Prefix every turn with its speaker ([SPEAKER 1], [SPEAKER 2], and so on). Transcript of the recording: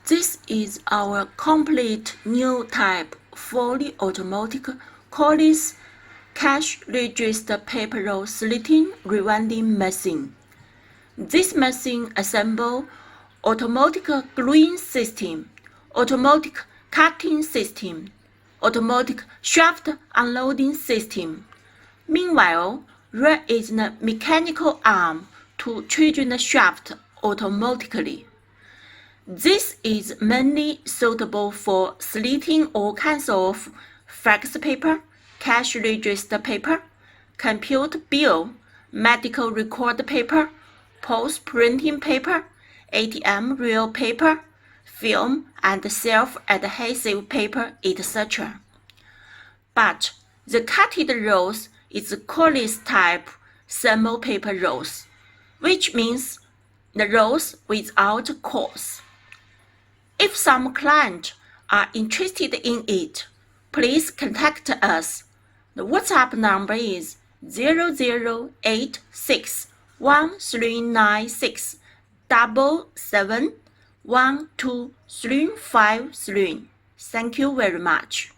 [SPEAKER 1] This is our complete new type fully automatic Coreless cash register paper roll slitting rewinding machine. This machine assembles automatic gluing system, automatic cutting system, automatic shaft unloading system. Meanwhile, there is a mechanical arm to trigger the shaft automatically. This is mainly suitable for slitting all kinds of fax paper, cash register paper, compute bill, medical record paper, post-printing paper, ATM reel paper, film and self-adhesive paper, etc. But the cutted rolls is Coreless type thermal paper rolls, which means the rolls without cores. If some clients are interested in it, please contact us. The WhatsApp number is 00861396771253. Thank you very much.